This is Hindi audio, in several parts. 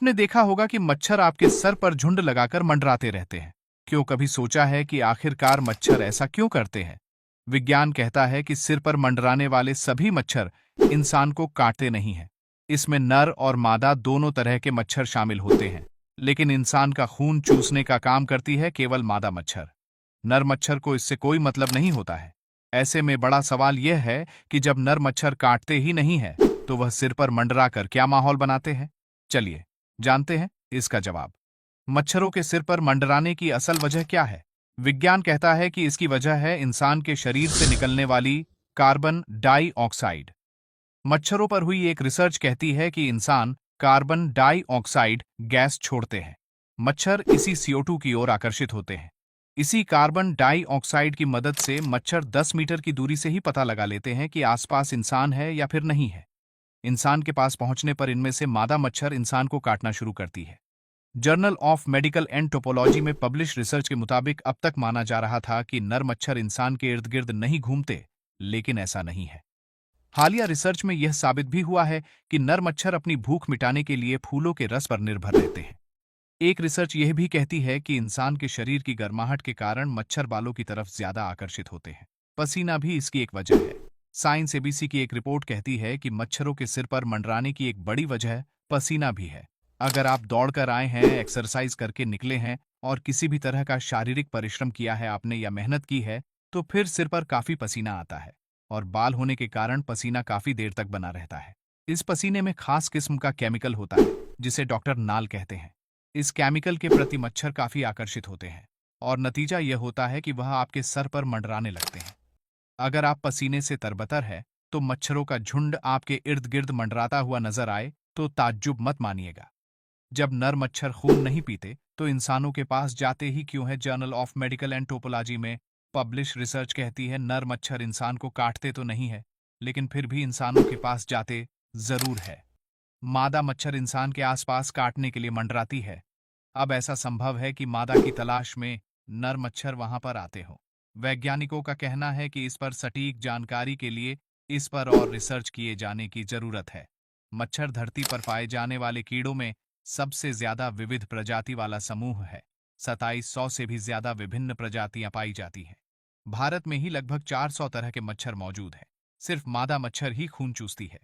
आपने देखा होगा कि मच्छर आपके सर पर झुंड लगाकर मंडराते रहते हैं। क्यों, कभी सोचा है कि आखिरकार मच्छर ऐसा क्यों करते हैं? विज्ञान कहता है कि सिर पर मंडराने वाले सभी मच्छर इंसान को काटते नहीं हैं। इसमें नर और मादा दोनों तरह के मच्छर शामिल होते हैं, लेकिन इंसान का खून चूसने का काम करती है केवल मादा मच्छर। नर मच्छर को इससे कोई मतलब नहीं होता है। ऐसे में बड़ा सवाल यह है कि जब नर मच्छर काटते ही नहीं है, तो वह सिर पर मंडरा कर क्या माहौल बनाते हैं? चलिए जानते हैं इसका जवाब। मच्छरों के सिर पर मंडराने की असल वजह क्या है? विज्ञान कहता है कि इसकी वजह है इंसान के शरीर से निकलने वाली कार्बन डाइऑक्साइड। मच्छरों पर हुई एक रिसर्च कहती है कि इंसान कार्बन डाइऑक्साइड गैस छोड़ते हैं। मच्छर इसी CO2 की ओर आकर्षित होते हैं। इसी कार्बन डाइऑक्साइड की मदद से मच्छर 10 मीटर की दूरी से ही पता लगा लेते हैं कि आसपास इंसान है या फिर नहीं है। इंसान के पास पहुंचने पर इनमें से मादा मच्छर इंसान को काटना शुरू करती है। जर्नल ऑफ मेडिकल एंथ्रोपोलॉजी में पब्लिश रिसर्च के मुताबिक अब तक माना जा रहा था कि नर मच्छर इंसान के इर्द गिर्द नहीं घूमते, लेकिन ऐसा नहीं है। हालिया रिसर्च में यह साबित भी हुआ है कि नर मच्छर अपनी भूख मिटाने के लिए फूलों के रस पर निर्भर रहते हैं। एक रिसर्च यह भी कहती है कि इंसान के शरीर की गर्माहट के कारण मच्छर बालों की तरफ ज्यादा आकर्षित होते हैं। पसीना भी इसकी एक वजह है। साइंस ABC की एक रिपोर्ट कहती है कि मच्छरों के सिर पर मंडराने की एक बड़ी वजह पसीना भी है। अगर आप दौड़कर आए हैं, एक्सरसाइज करके निकले हैं और किसी भी तरह का शारीरिक परिश्रम किया है आपने या मेहनत की है, तो फिर सिर पर काफी पसीना आता है और बाल होने के कारण पसीना काफी देर तक बना रहता है। इस पसीने में खास किस्म का केमिकल होता है जिसे डॉक्टर नाल कहते हैं। इस केमिकल के प्रति मच्छर काफी आकर्षित होते हैं और नतीजा यह होता है कि वह आपके सर पर मंडराने लगते हैं। अगर आप पसीने से तरबतर है तो मच्छरों का झुंड आपके इर्द गिर्द मंडराता हुआ नजर आए तो ताज्जुब मत मानिएगा। जब नर मच्छर खून नहीं पीते तो इंसानों के पास जाते ही क्यों है? जर्नल ऑफ मेडिकल एंथ्रोपोलॉजी में पब्लिश रिसर्च कहती है नर मच्छर इंसान को काटते तो नहीं है, लेकिन फिर भी इंसानों के पास जाते जरूर है। मादा मच्छर इंसान के आसपास काटने के लिए मंडराती है। अब ऐसा संभव है कि मादा की तलाश में नर मच्छर वहां पर आते हो। वैज्ञानिकों का कहना है कि इस पर सटीक जानकारी के लिए इस पर और रिसर्च किए जाने की जरूरत है। मच्छर धरती पर पाए जाने वाले कीड़ों में सबसे ज्यादा विविध प्रजाति वाला समूह है। 2700 से भी ज्यादा विभिन्न प्रजातियां पाई जाती हैं। भारत में ही लगभग 400 तरह के मच्छर मौजूद हैं। सिर्फ मादा मच्छर ही खून चूसती है।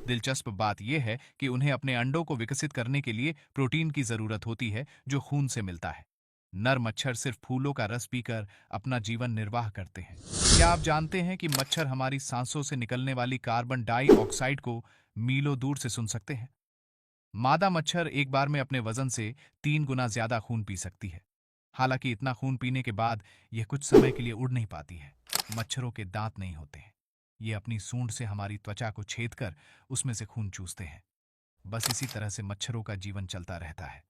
दिलचस्प बात यह है कि उन्हें अपने अंडों को विकसित करने के लिए प्रोटीन की जरूरत होती है जो खून से मिलता है। नर मच्छर सिर्फ फूलों का रस पीकर अपना जीवन निर्वाह करते हैं। क्या आप जानते हैं कि मच्छर हमारी सांसों से निकलने वाली कार्बन डाइऑक्साइड को मीलों दूर से सुन सकते हैं? मादा मच्छर एक बार में अपने वजन से 3 गुना ज्यादा खून पी सकती है। हालांकि इतना खून पीने के बाद यह कुछ समय के लिए उड़ नहीं पाती है। मच्छरों के दांत नहीं होते हैं। ये अपनी सूंड से हमारी त्वचा को छेद कर उसमें से खून चूसते हैं। बस इसी तरह से मच्छरों का जीवन चलता रहता है।